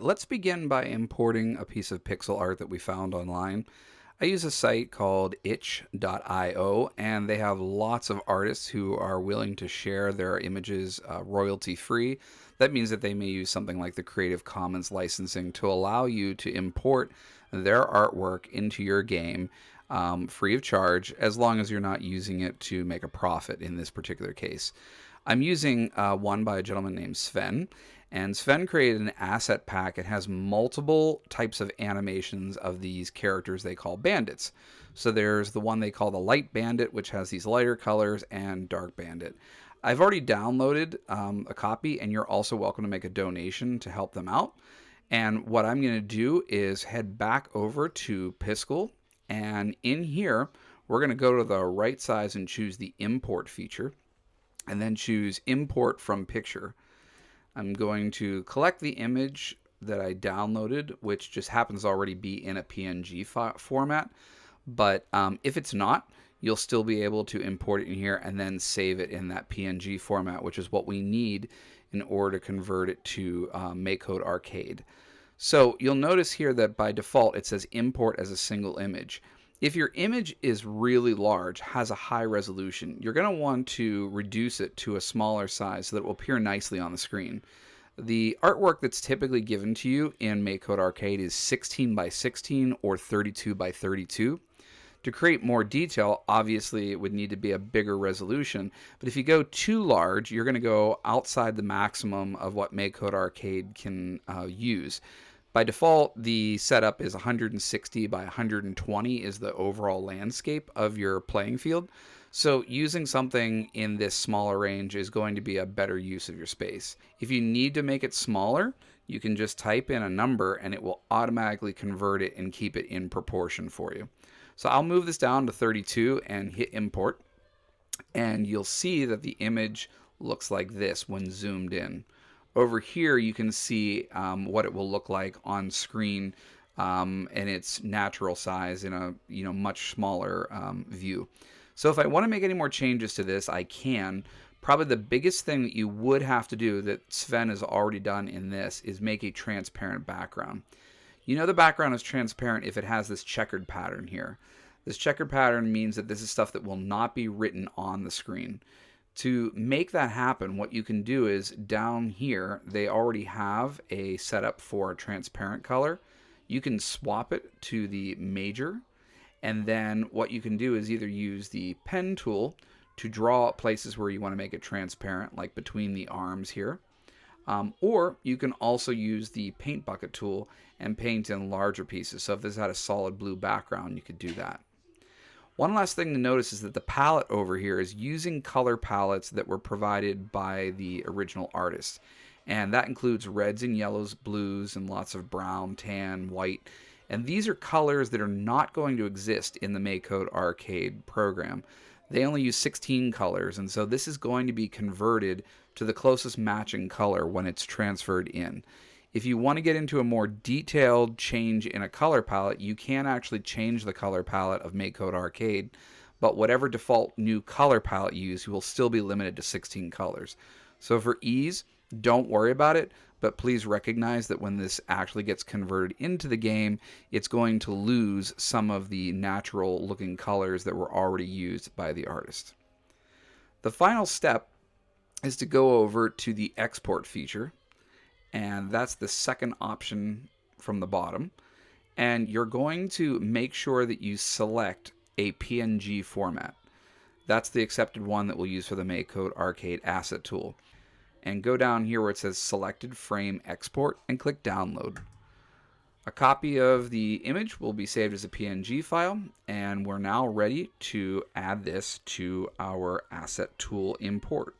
Let's begin by importing a piece of pixel art that we found online. I use a site called itch.io, and they have lots of artists who are willing to share their images royalty free. That means that they may use something like the Creative Commons licensing to allow you to import their artwork into your game free of charge, as long as you're not using it to make a profit in this particular case. I'm using one by a gentleman named Sven, and Sven created an asset pack. It has multiple types of animations of these characters they call bandits. So there's the one they call the light bandit, which has these lighter colors, and dark bandit. I've already downloaded a copy, and you're also welcome to make a donation to help them out. And what I'm going to do is head back over to Piskel, and in here, we're going to go to the right size and choose the import feature, and then choose import from picture. I'm going to collect the image that I downloaded, which just happens to already be in a PNG format. But if it's not, you'll still be able to import it in here and then save it in that PNG format, which is what we need in order to convert it to MakeCode Arcade. So you'll notice here that by default it says import as a single image. If your image is really large, has a high resolution, you're going to want to reduce it to a smaller size so that it will appear nicely on the screen. The artwork that's typically given to you in MakeCode Arcade is 16 by 16 or 32 by 32. To create more detail, obviously it would need to be a bigger resolution, but if you go too large, you're going to go outside the maximum of what MakeCode Arcade can use. By default, the setup is 160 by 120 is the overall landscape of your playing field. So using something in this smaller range is going to be a better use of your space. If you need to make it smaller, you can just type in a number and it will automatically convert it and keep it in proportion for you. So I'll move this down to 32 and hit import. And you'll see that the image looks like this when zoomed in. Over here, you can see what it will look like on screen in its natural size in a much smaller view. So if I want to make any more changes to this, I can. Probably the biggest thing that you would have to do that Sven has already done in this is make a transparent background. You know the background is transparent if it has this checkered pattern here. This checkered pattern means that this is stuff that will not be written on the screen. To make that happen, what you can do is down here, they already have a setup for a transparent color. You can swap it to the major, and then what you can do is either use the pen tool to draw places where you want to make it transparent, like between the arms here. Or you can also use the paint bucket tool and paint in larger pieces. So if this had a solid blue background, you could do that. One last thing to notice is that the palette over here is using color palettes that were provided by the original artist. And that includes reds and yellows, blues, and lots of brown, tan, white. And these are colors that are not going to exist in the MakeCode Arcade program. They only use 16 colors, and so this is going to be converted to the closest matching color when it's transferred in. If you want to get into a more detailed change in a color palette, you can actually change the color palette of MakeCode Arcade, but whatever default new color palette you use, you will still be limited to 16 colors. So for ease, don't worry about it, but please recognize that when this actually gets converted into the game, it's going to lose some of the natural looking colors that were already used by the artist. The final step is to go over to the export feature, and that's the second option from the bottom. And you're going to make sure that you select a PNG format. That's the accepted one that we'll use for the MakeCode Arcade asset tool. And go down here where it says selected frame export and click download. A copy of the image will be saved as a PNG file, and we're now ready to add this to our asset tool import.